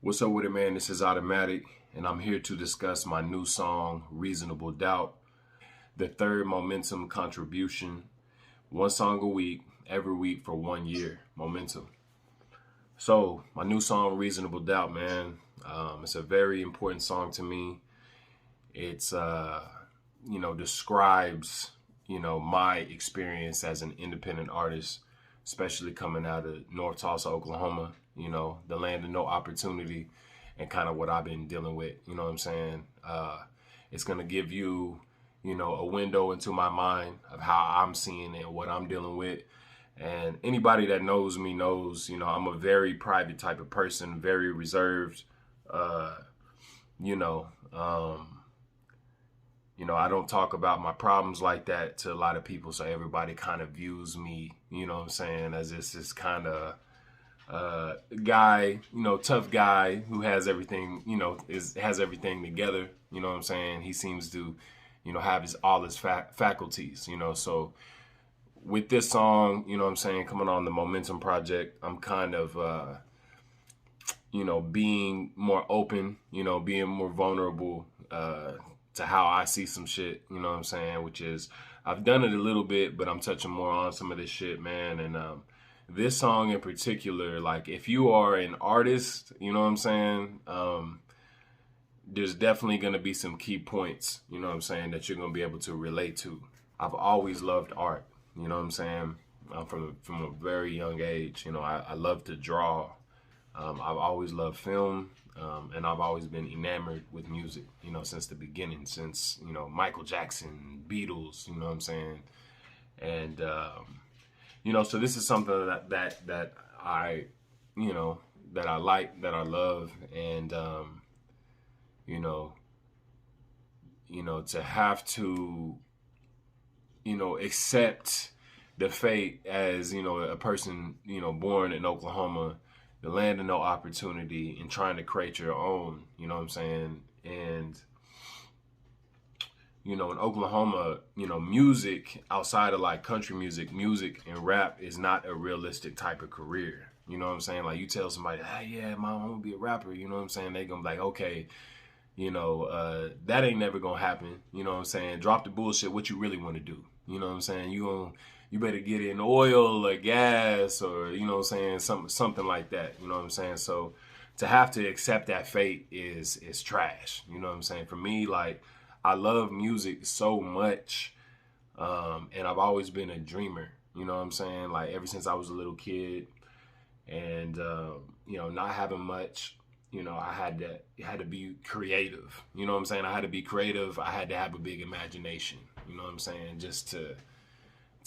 What's up with it, man? This is Automatic, and I'm here to discuss my new song, Reasonable Doubt, the third Momentum contribution. One song a week, every week for 1 year. Momentum. So, my new song, Reasonable Doubt, man. It's a very important song to me. It's, describes, my experience as an independent artist, especially coming out of North Tulsa, Oklahoma, the land of no opportunity, and kind of what I've been dealing with, you know what I'm saying? It's going to give you, a window into my mind of how I'm seeing it and what I'm dealing with. And anybody that knows me knows, I'm a very private type of person, very reserved, uh, you know, um, I don't talk about my problems like that to a lot of people. So everybody kind of views me, as this kind of guy, tough guy who has everything, has everything together. You know what I'm saying? He seems to, have all his faculties, So with this song, coming on the Momentum Project, I'm kind of, being more open, being more vulnerable, to how I see some shit, which is I've done it a little bit, but I'm touching more on some of this shit, man. And this song in particular, like if you are an artist, there's definitely going to be some key points, that you're going to be able to relate to. I've always loved art, from a very young age. I love to draw. I've always loved film, and I've always been enamored with music, since the beginning, since, Michael Jackson, Beatles, And, so this is something that I, that I like, that I love. And, to have to, accept the fate as, a person, born in Oklahoma, the land of no opportunity, and trying to create your own, And, in Oklahoma, music outside of like country music and rap is not a realistic type of career. Like you tell somebody, hey, yeah, mom, I'm gonna be a rapper. They gonna be like, okay, that ain't never gonna happen. Drop the bullshit. What you really want to do? You better get in oil or gas or, something like that. So to have to accept that fate is trash. For me, like, I love music so much. And I've always been a dreamer, like ever since I was a little kid and, not having much, I had to be creative, I had to be creative. I had to have a big imagination, just to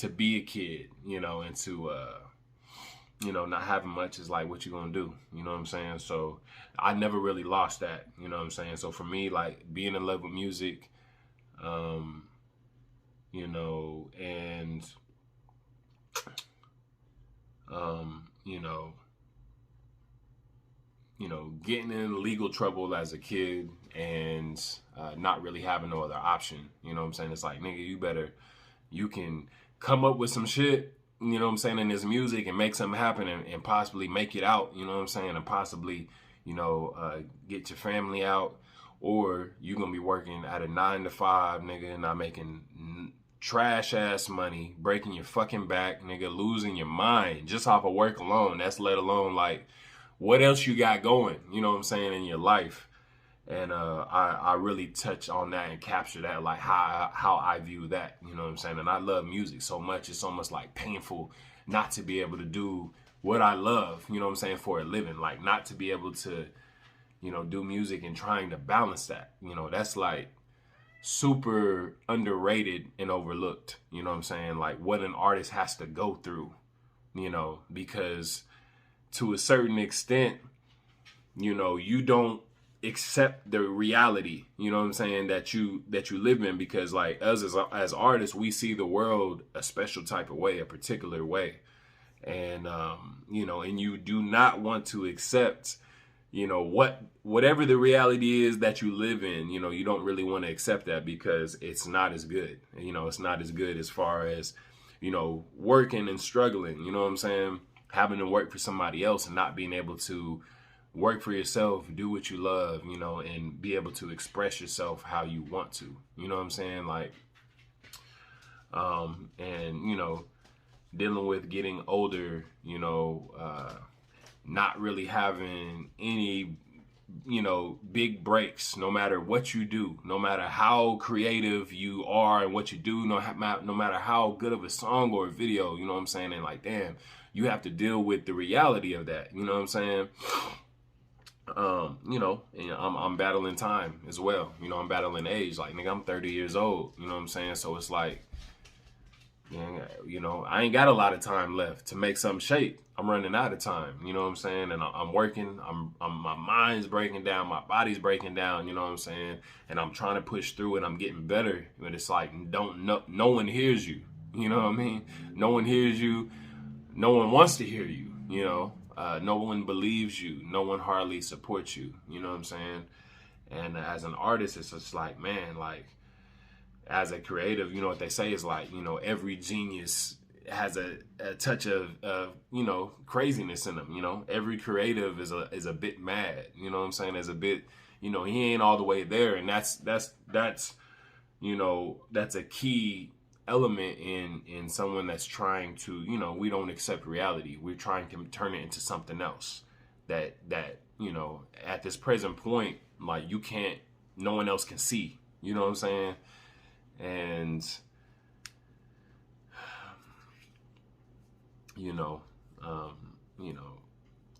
be a kid, and to, not having much is like, what you gonna do? So I never really lost that, So for me, like being in love with music, and, um, you know, getting in legal trouble as a kid and not really having no other option. It's like, nigga, you can come up with some shit, in this music and make something happen and possibly make it out, and possibly, get your family out. Or you're going to be working at a 9 to 5, nigga, and not making trash ass money, breaking your fucking back, nigga, losing your mind just off of work alone. That's let alone like what else you got going, in your life. And I really touch on that and capture that, like how I view that, And I love music so much. It's almost like painful not to be able to do what I love, for a living. Like not to be able to, do music and trying to balance that. That's like super underrated and overlooked, Like what an artist has to go through, because to a certain extent, you don't accept the reality, that you live in, because like us as artists, we see the world a special type of way, a particular way. And and you do not want to accept, whatever the reality is that you live in, you don't really want to accept that because it's not as good. It's not as good as far as, working and struggling, having to work for somebody else and not being able to work for yourself, do what you love, you know, and be able to express yourself how you want to. You know what I'm saying? Like, and, you know, dealing with getting older, you know, not really having any, you know, big breaks, no matter what you do, no matter how creative you are and what you do, no matter how good of a song or a video, you know what I'm saying? And like, damn, you have to deal with the reality of that, you know what I'm saying? You know, and I'm battling time as well. You know, I'm battling age. Like, nigga, I'm 30 years old, you know what I'm saying? So it's like, you know, I ain't got a lot of time left to make something shake. I'm running out of time, you know what I'm saying? And I'm working, my mind's breaking down, my body's breaking down, you know what I'm saying? And I'm trying to push through it, I'm getting better, but it's like, no one hears you, you know what I mean? No one hears you, no one wants to hear you, you know? No one believes you, no one hardly supports you, you know what I'm saying? And as an artist, it's just like, man, like, as a creative, you know what they say is like, you know, every genius has a touch of you know, craziness in them. You know, every creative is a bit mad. You know what I'm saying? There's a bit, you know, he ain't all the way there, and that's you know, that's a key element in someone that's trying to, you know, we don't accept reality. We're trying to turn it into something else that you know, at this present point, like, you can't, no one else can see. You know what I'm saying? And you know,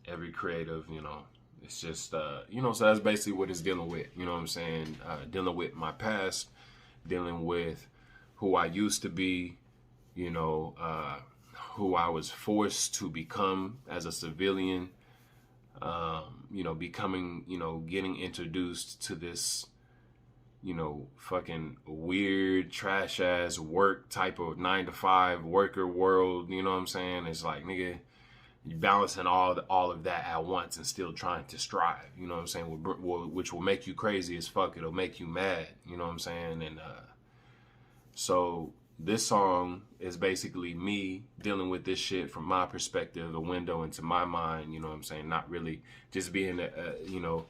every creative, you know, it's just you know, so that's basically what it's dealing with. You know what I'm saying? Dealing with my past, dealing with who I used to be, you know, who I was forced to become as a civilian. You know, becoming, you know, getting introduced to this, you know, fucking weird, trash ass work type of 9-to-5 worker world. You know what I'm saying? It's like, nigga, you balancing all of that at once and still trying to strive. You know what I'm saying? Which will make you crazy as fuck. It'll make you mad. You know what I'm saying? And so this song is basically me dealing with this shit from my perspective, a window into my mind. You know what I'm saying? Not really just being you know,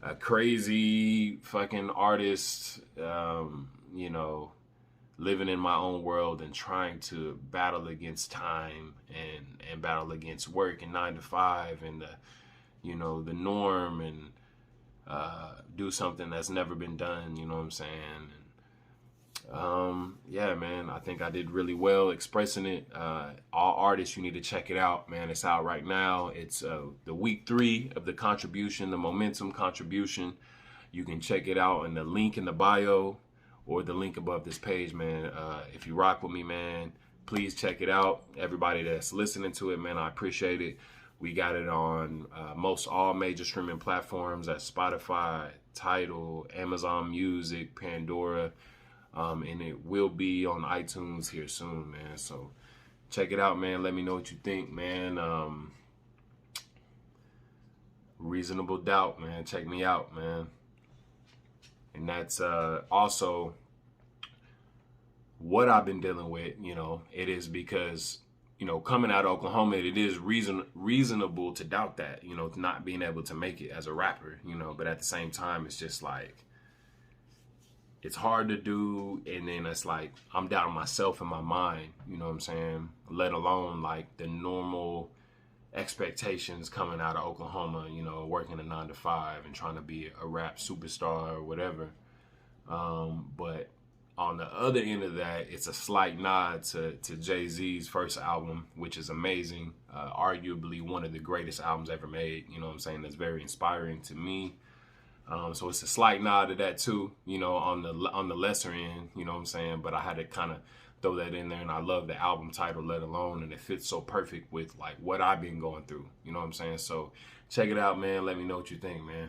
a crazy fucking artist, you know, living in my own world and trying to battle against time and battle against work and 9-to-5 and the, you know, the norm, and do something that's never been done. You know what I'm saying? Yeah, man, I think I did really well expressing it. All artists, you need to check it out, man. It's out right now. It's the week 3 of the contribution, the momentum contribution. You can check it out in the link in the bio or the link above this page, man. If you rock with me, man, please check it out. Everybody that's listening to it, man, I appreciate it. We got it on most all major streaming platforms at Spotify, Tidal, Amazon Music, Pandora. And it will be on iTunes here soon, man. So check it out, man. Let me know what you think, man. Reasonable Doubt, man. Check me out, man. And that's also what I've been dealing with. You know, it is because, you know, coming out of Oklahoma, it is reasonable to doubt that, you know, not being able to make it as a rapper, you know. But at the same time, it's just like, it's hard to do, and then it's like I'm doubting myself in my mind, you know what I'm saying? Let alone like the normal expectations coming out of Oklahoma, you know, working a 9-to-5 and trying to be a rap superstar or whatever. But on the other end of that, it's a slight nod to Jay-Z's first album, which is amazing. Arguably one of the greatest albums ever made, you know what I'm saying? That's very inspiring to me. So it's a slight nod to that too, you know, on the lesser end, you know what I'm saying? But I had to kind of throw that in there, and I love the album title, Let Alone, and it fits so perfect with like what I've been going through, you know what I'm saying? So check it out, man. Let me know what you think, man.